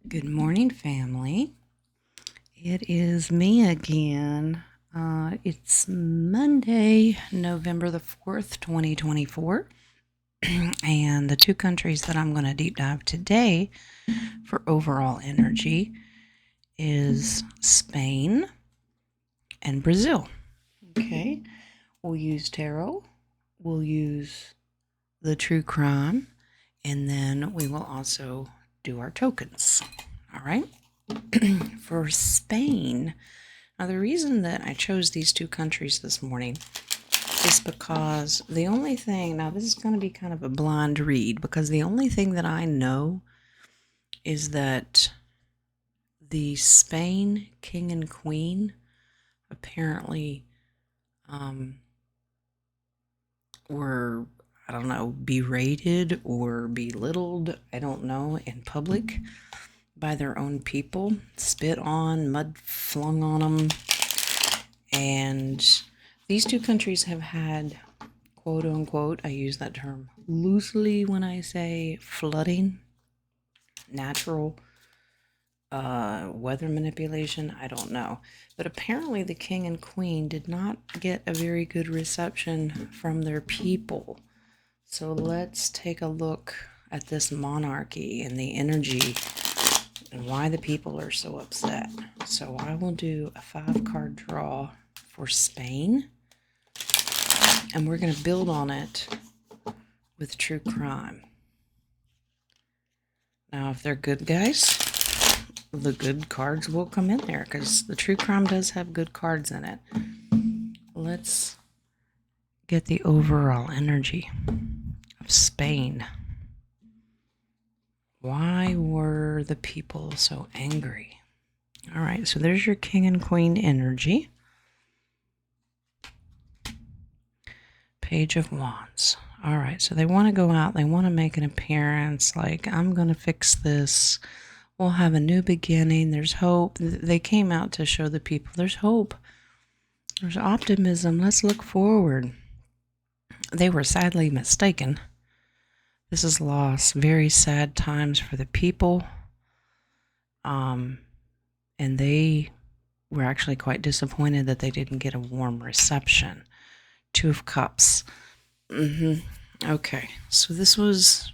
Good morning, family. It is me again. It's Monday, November the 4th, 2024. And the two countries that I'm going to deep dive today for overall energy is Spain and Brazil. Okay. We'll use tarot. We'll use the true crime. And then we will also do our tokens. All right. For Spain, now the reason that I chose these two countries this morning is because the only thing, now this is going to be kind of a blind read, because the only thing that I know is that the Spain king and queen apparently were, I don't know, berated or belittled, I don't know, in public by their own people, spit on, mud flung on them. And these two countries have had, quote unquote, I use that term loosely when I say flooding, natural weather manipulation, I don't know. But apparently the king and queen did not get a very good reception from their people. So let's take a look at this monarchy and the energy and why the people are so upset. So I will do a 5-card draw for Spain, and we're going to build on it with true crime. Now, if they're good guys, the good cards will come in there because the true crime does have good cards in it. Let's get the overall energy of Spain. Why were the people so angry? All right, so there's your king and queen energy. Page of Wands. All right, so they want to go out. They want to make an appearance like, I'm going to fix this. We'll have a new beginning. There's hope. They came out to show the people there's hope. There's optimism. Let's look forward. They were sadly mistaken. This is loss. Very sad times for the people. And they were actually quite disappointed that they didn't get a warm reception. 2 of Cups. Okay, so this was,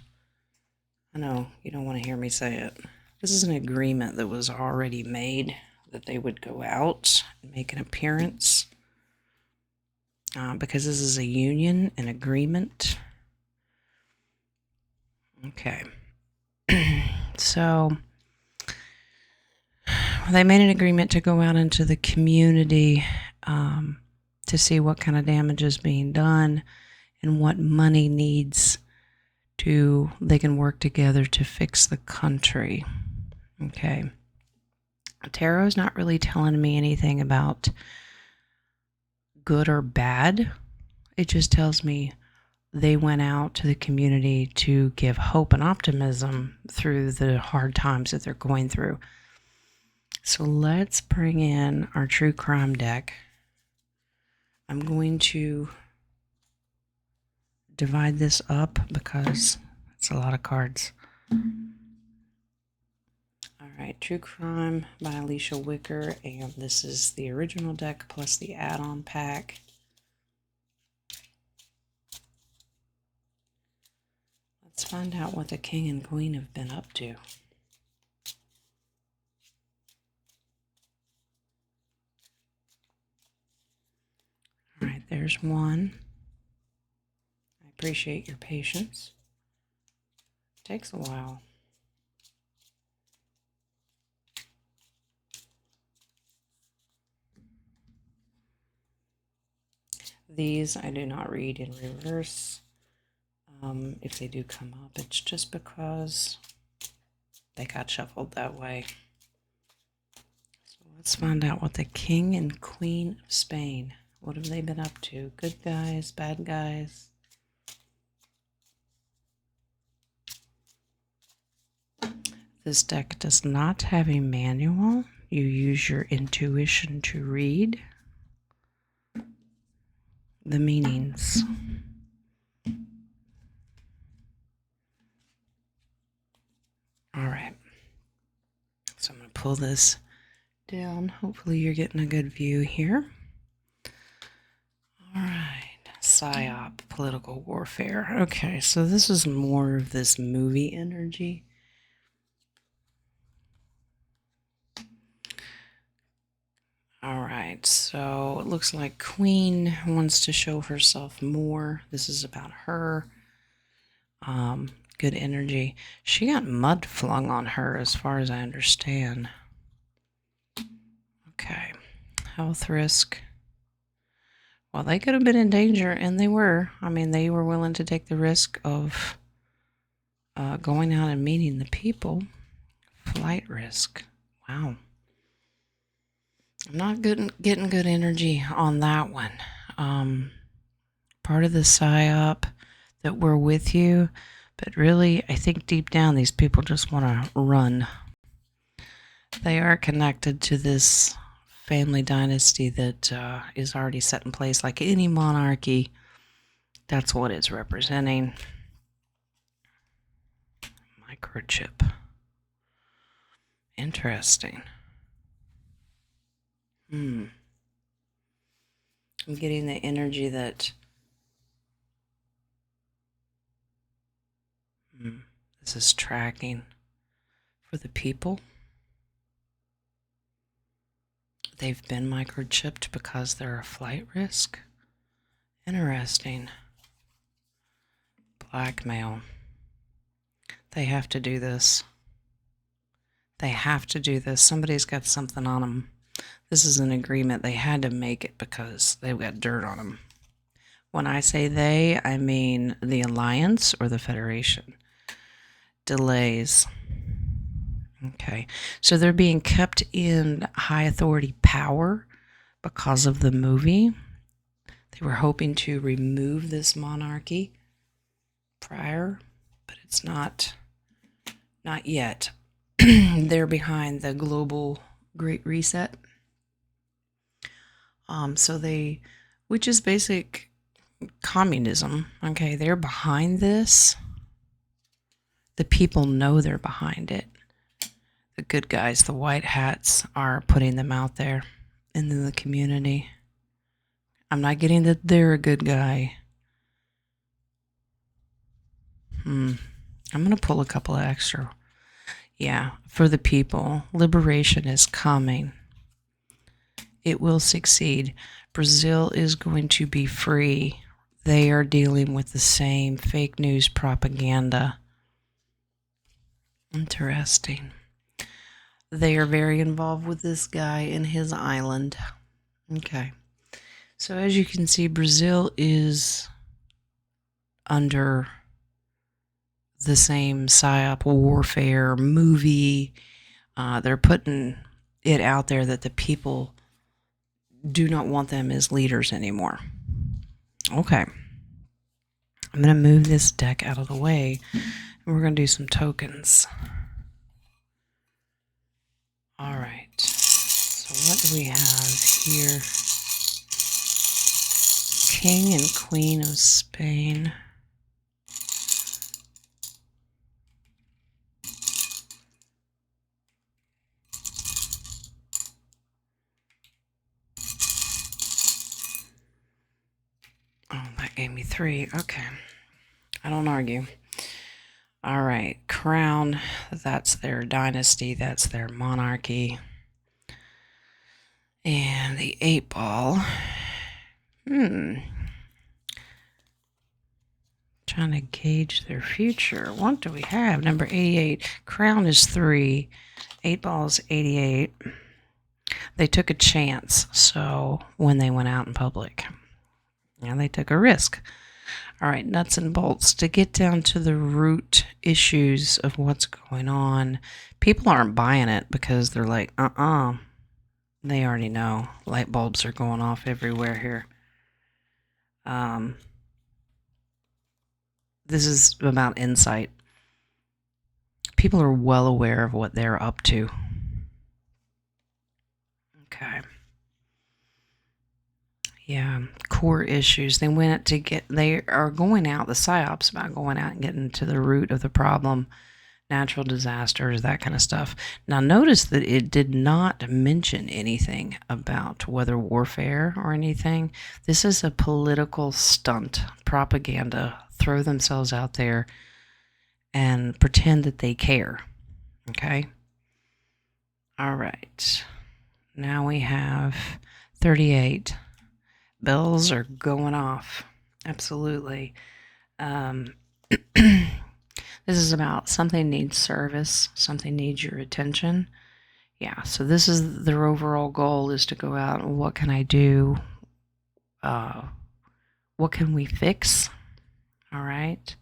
I know you don't want to hear me say it. This is an agreement that was already made that they would go out and make an appearance because this is a union, an agreement. Okay, so they made an agreement to go out into the community to see what kind of damage is being done and what money needs to, they can work together to fix the country. Okay. Tarot's not really telling me anything about good or bad. It just tells me they went out to the community to give hope and optimism through the hard times that they're going through. So let's bring in our true crime deck. I'm going to divide this up because it's a lot of cards. All right, True Crime by Alicia Wicker, and this is the original deck plus the add-on pack. Let's find out what the king and queen have been up to. All right, there's one. I appreciate your patience. It takes a while. These I do not read in reverse. If they do come up, it's just because they got shuffled that way. So let's find out what the king and queen of Spain, what have they been up to? Good guys, bad guys? This deck does not have a manual. You use your intuition to read the meanings. All right. So I'm going to pull this down. Hopefully you're getting a good view here. All right. PSYOP, political warfare. Okay, so this is more of this movie energy. All right, so it looks like Queen wants to show herself more. This is about her. Good energy. She got mud flung on her, as far as I understand. Okay, health risk. Well, they could have been in danger, and they were. I mean, they were willing to take the risk of going out and meeting the people. Flight risk. Wow. I'm not getting good energy on that one. Part of the PSYOP that we're with you, but really, I think deep down these people just want to run. They are connected to this family dynasty that is already set in place, like any monarchy. That's what it's representing. Microchip. Interesting. I'm getting the energy that this is tracking for the people. They've been microchipped because they're a flight risk. Interesting. Blackmail. They have to do this. They have to do this. Somebody's got something on them. This is an agreement. They had to make it because they've got dirt on them. When I say they, I mean the Alliance or the Federation. Delays. Okay, so they're being kept in high authority power because of the movie. They were hoping to remove this monarchy prior, but it's not yet. They're behind the global Great Reset. Which is basic communism. Okay, they're behind this. The people know they're behind it. The good guys, the white hats, are putting them out there in the community. I'm not getting that they're a good guy. I'm going to pull a couple of extra. Yeah, for the people. Liberation is coming. It will succeed. Brazil is going to be free. They are dealing with the same fake news propaganda. Interesting. They are very involved with this guy and his island. Okay. So as you can see, Brazil is under the same PSYOP warfare movie. They're putting it out there that the people do not want them as leaders anymore. Okay. I'm going to move this deck out of the way, and we're going to do some tokens. All right. So what do we have here? King and Queen of Spain. Oh, that gave me 3. Okay. I don't argue. All right. Crown. That's their dynasty. That's their monarchy. And the 8 ball. Trying to gauge their future. What do we have? Number 88. Crown is 3. 8 ball is 88. They took a chance. So when they went out in public, and they took a risk. All right, nuts and bolts. To get down to the root issues of what's going on, people aren't buying it because they're like, They already know. Light bulbs are going off everywhere here. This is about insight. People are well aware of what they're up to. Okay. Yeah, core issues. They are going out, the PSYOPs about going out and getting to the root of the problem natural disasters, that kind of stuff. Now, notice that it did not mention anything about weather warfare or anything. This is a political stunt, propaganda. Throw themselves out there and pretend that they care. Okay? All right. Now we have 38. Bells are going off. Absolutely. This is about something needs service, something needs your attention. Yeah, so this is their overall goal, is to go out and what can I do? What can we fix? All right.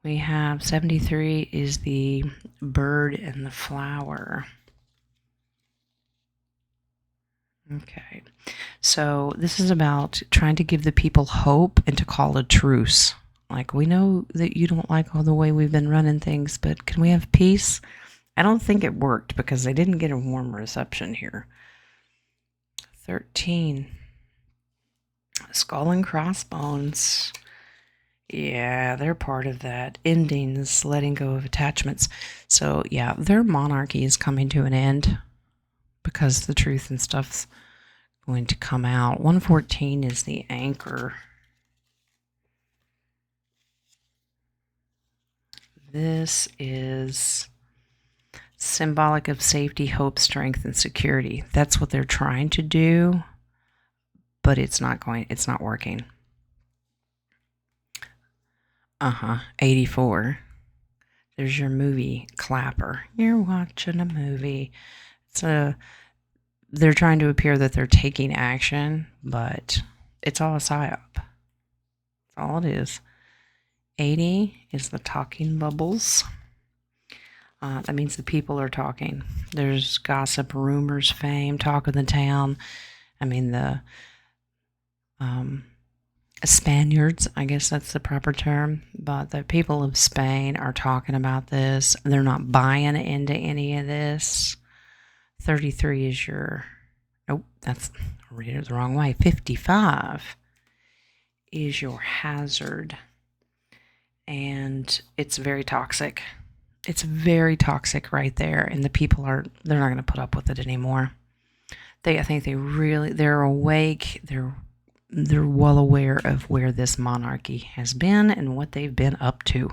We have 73 is the bird and the flower. Okay. So this is about trying to give the people hope and to call a truce. Like, we know that you don't like all the way we've been running things, but can we have peace? I don't think it worked because they didn't get a warm reception here. 13. Skull and crossbones. Yeah, they're part of that. Endings, letting go of attachments. So, yeah, their monarchy is coming to an end because the truth and stuff's going to come out. 114 is the anchor. This is symbolic of safety, hope, strength, and security. That's what they're trying to do, but it's not working. 84. There's your movie clapper. You're watching a movie. They're trying to appear that they're taking action, but it's all a psyop. That's all it is. 80 is the talking bubbles. That means the people are talking. There's gossip, rumors, fame, talk of the town. I mean, the Spaniards, I guess that's the proper term, but the people of Spain are talking about this. They're not buying into any of this. 33 is your, nope, that's, I read it the wrong way. 55 is your hazard, and it's very toxic. It's very toxic right there, and the people they're not going to put up with it anymore. I think they're awake. They're well aware of where this monarchy has been and what they've been up to.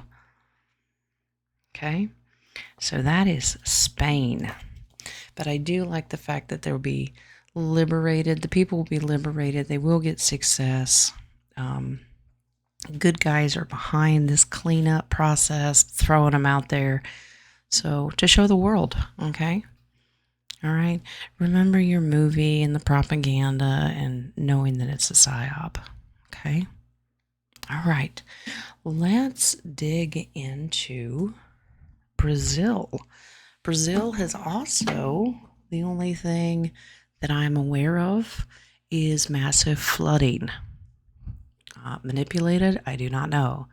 Okay, so that is Spain. But I do like the fact that they'll be liberated. The people will be liberated. They will get success. Good guys are behind this cleanup process, throwing them out there. So to show the world, okay? All right. Remember your movie and the propaganda and knowing that it's a psyop. Okay. All right. Let's dig into Brazil. Brazil has also, the only thing that I'm aware of is massive flooding. Manipulated? I do not know.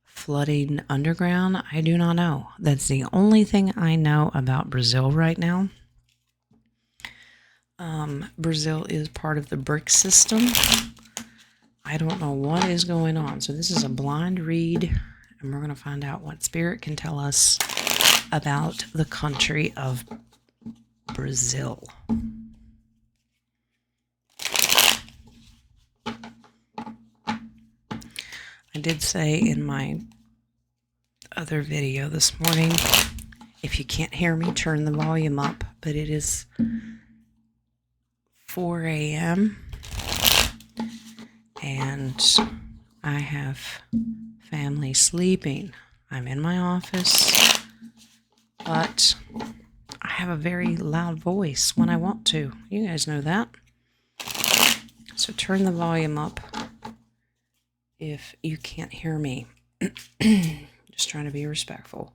Flooding underground? I do not know. That's the only thing I know about Brazil right now. Brazil is part of the BRICS system. I don't know what is going on. So this is a blind read, and we're going to find out what Spirit can tell us about the country of Brazil. I did say in my other video this morning, if you can't hear me, turn the volume up, but it is 4 a.m. and I have family sleeping. I'm in my office, but I have a very loud voice when I want to. You guys know that. So turn the volume up if you can't hear me. Just trying to be respectful.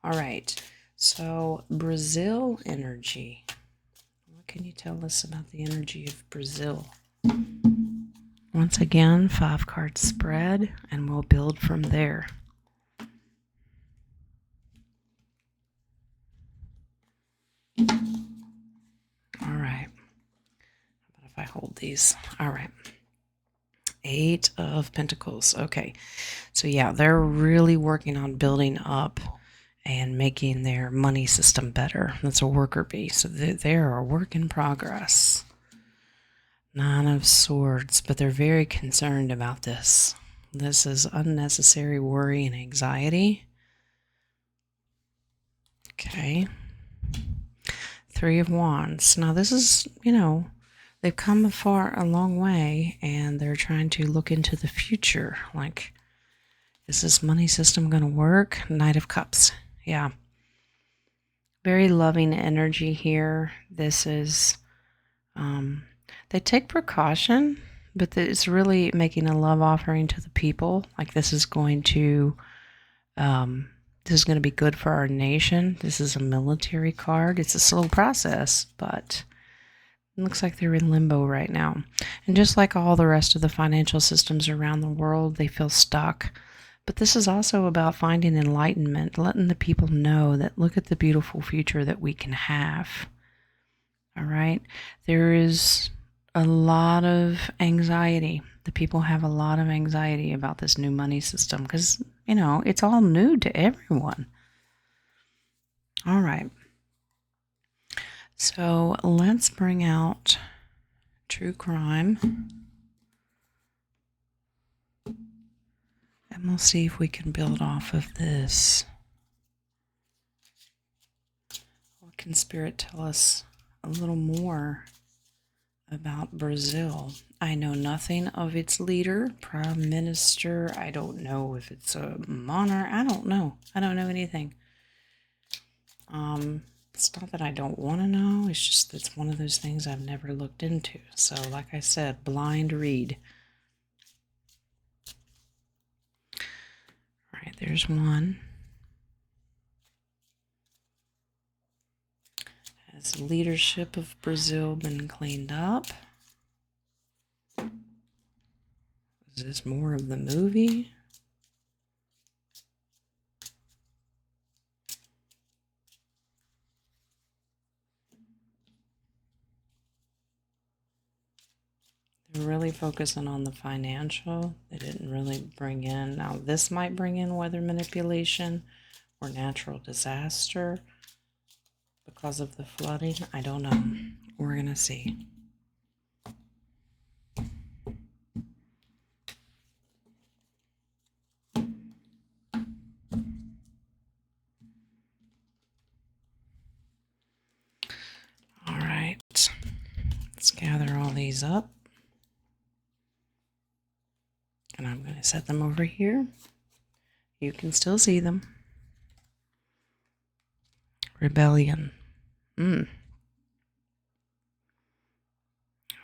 All right. So Brazil energy. What can you tell us about the energy of Brazil? Once again, 5-card spread, and we'll build from there. All right. How about if I hold these? All right. 8 of Pentacles. Okay. So yeah, they're really working on building up and making their money system better. That's a worker bee. So they're a work in progress. Nine of Swords, but they're very concerned about this. This is unnecessary worry and anxiety. Okay. Three of Wands. Now this is, they've come a long way, and they're trying to look into the future. Like, is this money system going to work? Knight of Cups. Yeah. Very loving energy here. This is, they take precaution, but it's really making a love offering to the people. Like, this is going to be good for our nation. This is a military card. It's a slow process, but it looks like they're in limbo right now. And just like all the rest of the financial systems around the world, they feel stuck. But this is also about finding enlightenment, letting the people know that look at the beautiful future that we can have. All right? There is a lot of anxiety. The people have a lot of anxiety about this new money system because, it's all new to everyone. All right. So let's bring out true crime. And we'll see if we can build off of this. What can Spirit tell us a little more about Brazil? I know nothing of its leader, prime minister. I don't know if it's a monarch. I don't know. I don't know anything. It's not that I don't want to know. It's just it's one of those things I've never looked into. So, like I said, blind read. All right, there's one. Has leadership of Brazil been cleaned up? Is this more of the movie? They're really focusing on the financial. They didn't really bring in. Now, this might bring in weather manipulation or natural disaster because of the flooding. I don't know. We're going to see. All right. Let's gather all these up. And I'm going to set them over here. You can still see them. Rebellion. All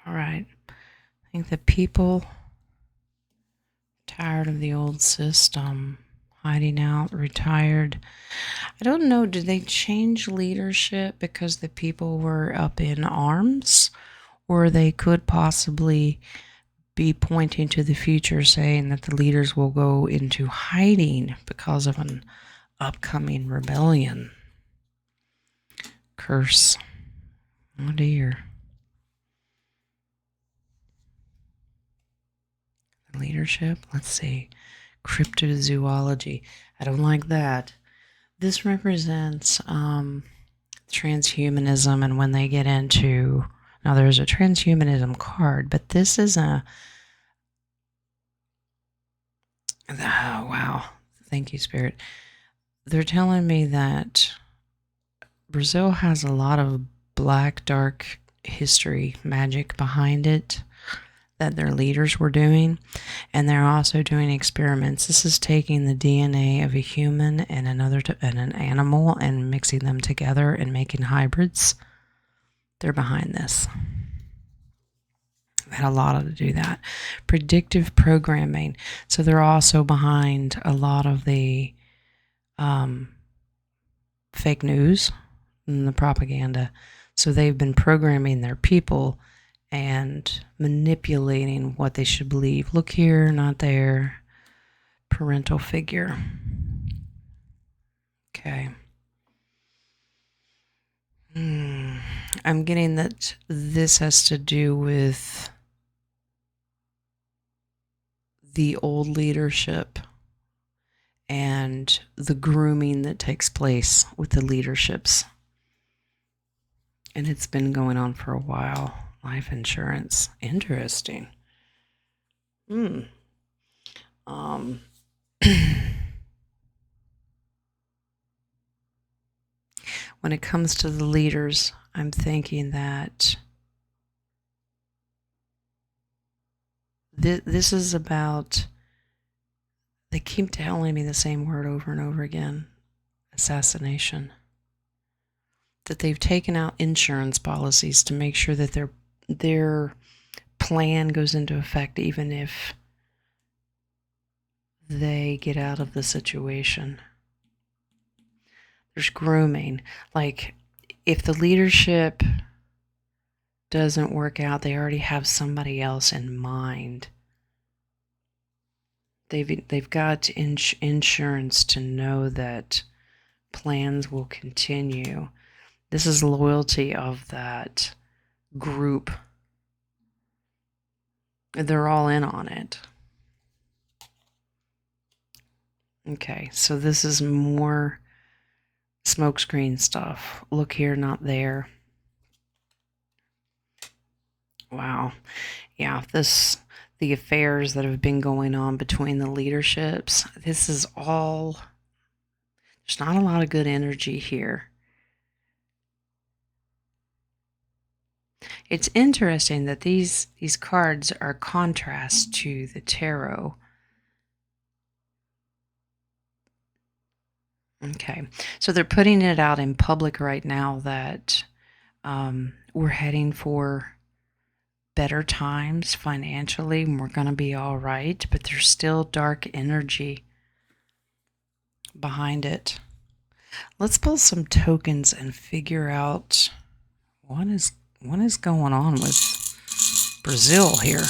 right. I think the people tired of the old system, hiding out, retired. I don't know, did they change leadership because the people were up in arms? Or they could possibly be pointing to the future, saying that the leaders will go into hiding because of an upcoming rebellion. Curse. Oh dear. Leadership. Let's see. Cryptozoology. I don't like that. This represents transhumanism, and when they get into... Now, there's a transhumanism card, but this is a... Oh, wow. Thank you, Spirit. They're telling me that Brazil has a lot of black, dark history, magic behind it that their leaders were doing, and they're also doing experiments. This is taking the DNA of a human and an animal and mixing them together and making hybrids. They're behind this. Had a lot to do that. Predictive programming. So they're also behind a lot of the fake news and the propaganda. So they've been programming their people and manipulating what they should believe. Look here, not there. Parental figure. Okay. I'm getting that this has to do with the old leadership and the grooming that takes place with the leaderships. And it's been going on for a while. Life insurance. Interesting. When it comes to the leaders, I'm thinking that this is about, they keep telling me the same word over and over again, assassination. That they've taken out insurance policies to make sure that their plan goes into effect even if they get out of the situation. There's grooming. Like, if the leadership doesn't work out, they already have somebody else in mind. They've got insurance to know that plans will continue. This is loyalty of that group. They're all in on it. Okay, so this is more smokescreen stuff. Look here, not there. Wow. Yeah, the affairs that have been going on between the leaderships, this is all, there's not a lot of good energy here. It's interesting that these cards are contrast to the tarot. Okay, so they're putting it out in public right now that we're heading for better times financially and we're going to be all right, but there's still dark energy behind it. Let's pull some tokens and figure out what is going on with Brazil here.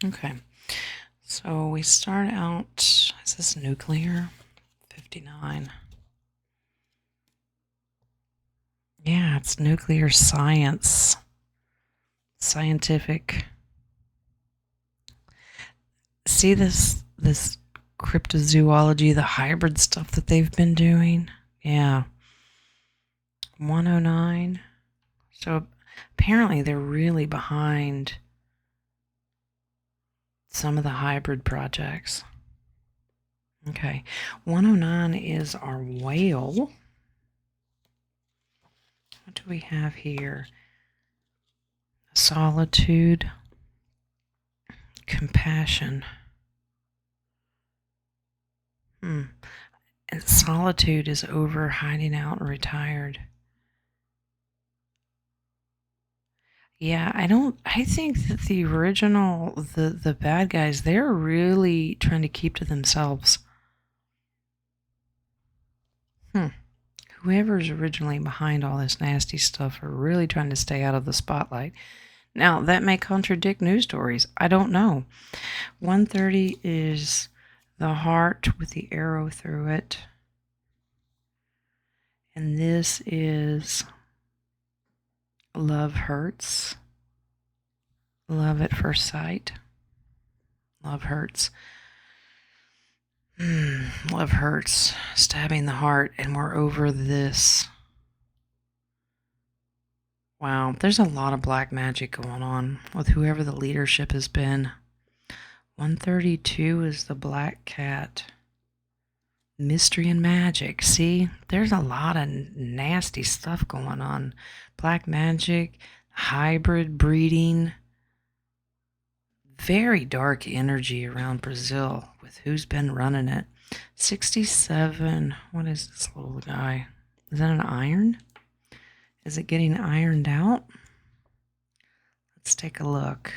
Okay. So we start out, is this nuclear? 59. Yeah, it's nuclear science. Scientific. See this cryptozoology, the hybrid stuff that they've been doing? Yeah. 109. So apparently they're really behind some of the hybrid projects. Okay. 109 is our whale. What do we have here? Solitude. Compassion. And solitude is over, hiding out, and retired. Yeah, I think that the original, the bad guys, they're really trying to keep to themselves. Whoever's originally behind all this nasty stuff are really trying to stay out of the spotlight. Now, that may contradict news stories. I don't know. 130 is the heart with the arrow through it. And this is love hurts. Love at first sight. Love hurts. Love hurts. Stabbing the heart. And we're over this. Wow, there's a lot of black magic going on with whoever the leadership has been. 132 is the black cat. Mystery and magic. See, there's a lot of nasty stuff going on. Black magic, hybrid breeding. Very dark energy around Brazil with who's been running it. 67. What is this little guy? Is that an iron? Is it getting ironed out? Let's take a look.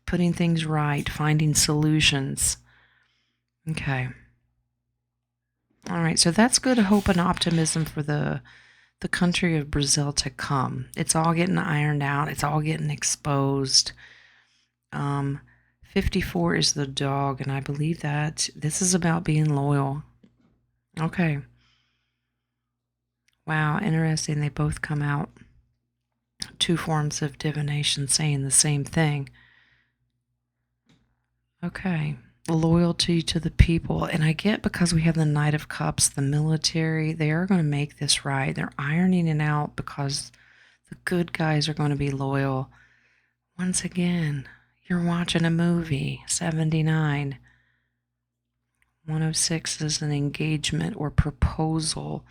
Putting things right, finding solutions. Okay. All right, so that's good hope and optimism for the the country of Brazil to come. It's all getting ironed out. It's all getting exposed. 54 is the dog, and I believe that this is about being loyal. Okay. Wow, interesting. They both come out. Two forms of divination saying the same thing. Okay. Loyalty to the people. And I get, because we have the Knight of Cups, the military, they are going to make this right. They're ironing it out because the good guys are going to be loyal. Once again, you're watching a movie, 79. 106 is an engagement or proposal.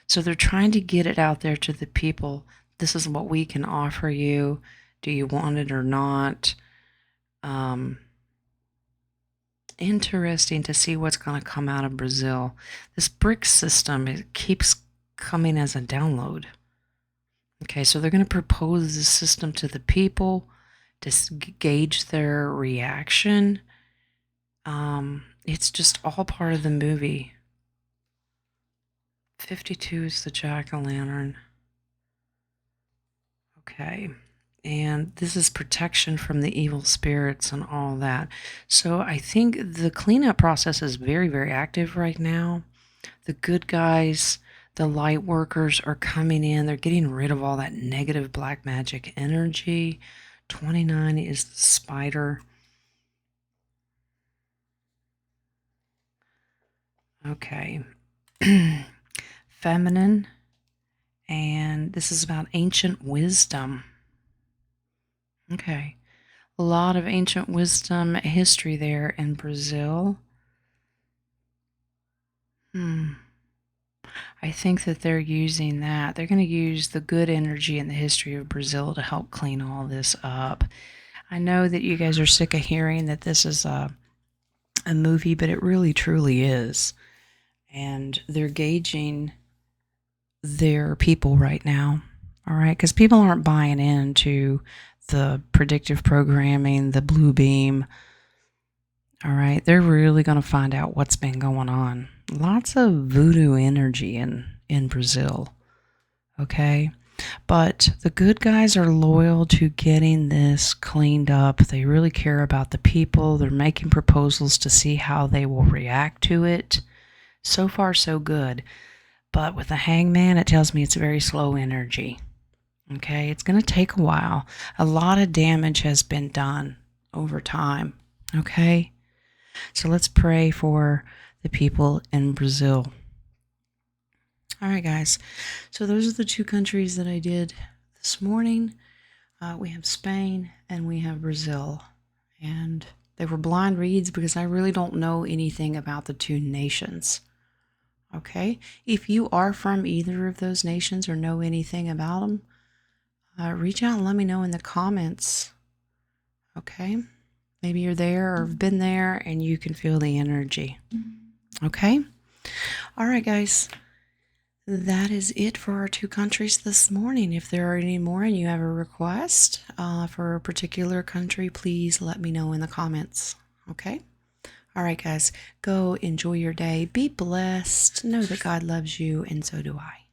So they're trying to get it out there to the people. This is what we can offer you. Do you want it or not? Interesting to see what's going to come out of Brazil. This BRICS system, it keeps coming as a download. Okay, so they're going to propose this system to the people to gauge their reaction. It's just all part of the movie. 52 is the jack-o'-lantern. Okay. And this is protection from the evil spirits and all that. So I think the cleanup process is very, very active right now. The good guys, the light workers are coming in. They're getting rid of all that negative black magic energy. 29 is the spider. Okay. Feminine. And this is about ancient wisdom. Okay. A lot of ancient wisdom history there in Brazil. I think that they're using that. They're going to use the good energy and the history of Brazil to help clean all this up. I know that you guys are sick of hearing that this is a movie, but it really truly is. And they're gauging their people right now. All right, because people aren't buying into the predictive programming, the blue beam. All right, they're really going to find out what's been going on. Lots of voodoo energy in Brazil. Okay, but the good guys are loyal to getting this cleaned up. They really care about the people. They're making proposals to see how they will react to it. So far, so good. But with the hangman, it tells me it's very slow energy. Okay, it's going to take a while. A lot of damage has been done over time. Okay, so let's pray for the people in Brazil. All right, guys. So those are the two countries that I did this morning. We have Spain and we have Brazil. And they were blind reads because I really don't know anything about the two nations. Okay, if you are from either of those nations or know anything about them, reach out and let me know in the comments. Okay, maybe you're there or have been there and you can feel the energy. Okay, all right, guys, that is it for our two countries this morning. If there are any more and you have a request for a particular country, please let me know in the comments. Okay. All right, guys, go enjoy your day. Be blessed. Know that God loves you, and so do I.